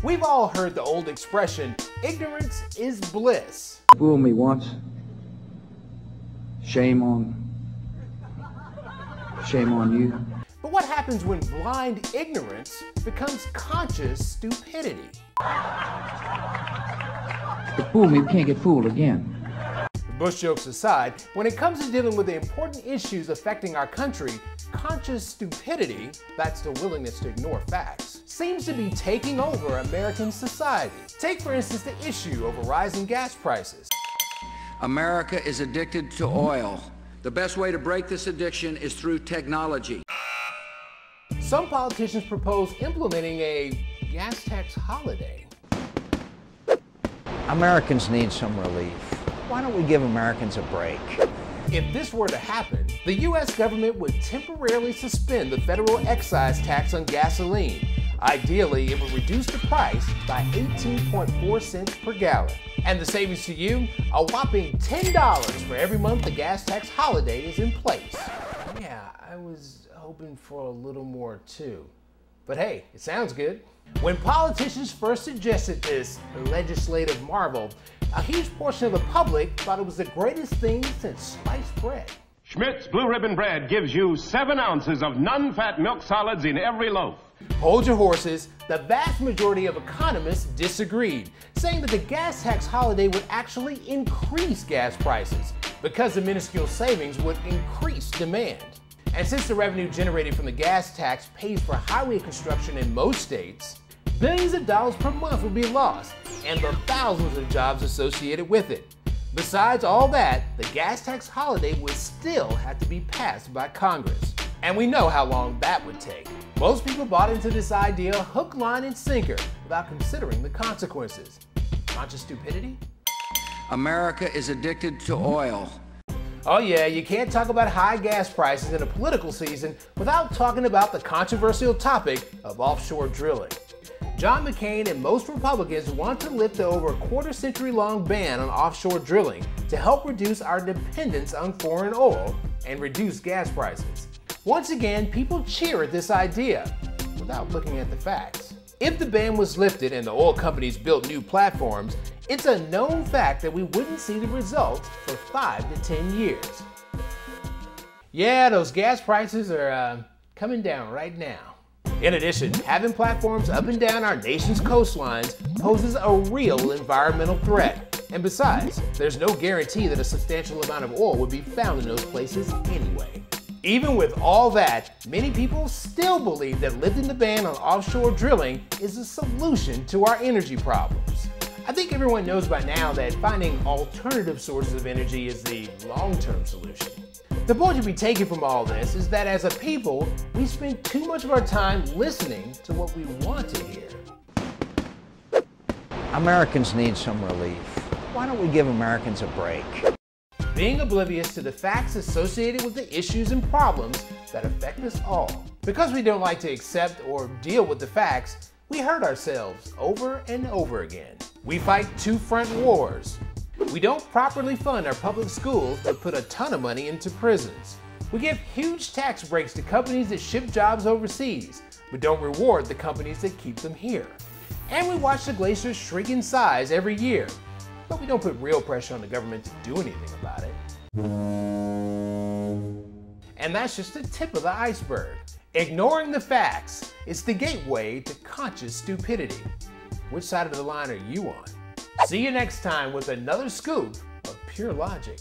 We've all heard the old expression, ignorance is bliss. Fool me once, shame on you. But what happens when blind ignorance becomes conscious stupidity? But fool me, we can't get fooled again. Bush jokes aside, when it comes to dealing with the important issues affecting our country, conscious stupidity, that's the willingness to ignore facts, seems to be taking over American society. Take, for instance, the issue over rising gas prices. America is addicted to oil. The best way to break this addiction is through technology. Some politicians propose implementing a gas tax holiday. Americans need some relief. Why don't we give Americans a break? If this were to happen, the U.S. government would temporarily suspend the federal excise tax on gasoline. Ideally, it would reduce the price by 18.4 cents per gallon. And the savings to you? A whopping $10 for every month the gas tax holiday is in place. Yeah, I was hoping for a little more too. But hey, it sounds good. When politicians first suggested this legislative marvel, a huge portion of the public thought it was the greatest thing since sliced bread. Schmidt's Blue Ribbon Bread gives you 7 ounces of non-fat milk solids in every loaf. Hold your horses. The vast majority of economists disagreed, saying that the gas tax holiday would actually increase gas prices because the minuscule savings would increase demand. And since the revenue generated from the gas tax pays for highway construction in most states, billions of dollars per month would be lost, and the thousands of jobs associated with it. Besides all that, the gas tax holiday would still have to be passed by Congress. And we know how long that would take. Most people bought into this idea hook, line, and sinker without considering the consequences. Conscious stupidity? America is addicted to oil. Oh yeah, you can't talk about high gas prices in a political season without talking about the controversial topic of offshore drilling. John McCain and most Republicans want to lift the over quarter-century-long ban on offshore drilling to help reduce our dependence on foreign oil and reduce gas prices. Once again, people cheer at this idea without looking at the facts. If the ban was lifted and the oil companies built new platforms, it's a known fact that we wouldn't see the results for 5 to 10 years. Yeah, those gas prices are coming down right now. In addition, having platforms up and down our nation's coastlines poses a real environmental threat. And besides, there's no guarantee that a substantial amount of oil would be found in those places anyway. Even with all that, many people still believe that lifting the ban on offshore drilling is a solution to our energy problems. I think everyone knows by now that finding alternative sources of energy is the long-term solution. The point to be taken from all this is that as a people, we spend too much of our time listening to what we want to hear. Americans need some relief. Why don't we give Americans a break? Being oblivious to the facts associated with the issues and problems that affect us all. Because we don't like to accept or deal with the facts, we hurt ourselves over and over again. We fight two-front wars. We don't properly fund our public schools but put a ton of money into prisons. We give huge tax breaks to companies that ship jobs overseas, but don't reward the companies that keep them here. And we watch the glaciers shrink in size every year, but we don't put real pressure on the government to do anything about it. And that's just the tip of the iceberg. Ignoring the facts is the gateway to conscious stupidity. Which side of the line are you on? See you next time with another scoop of pure logic.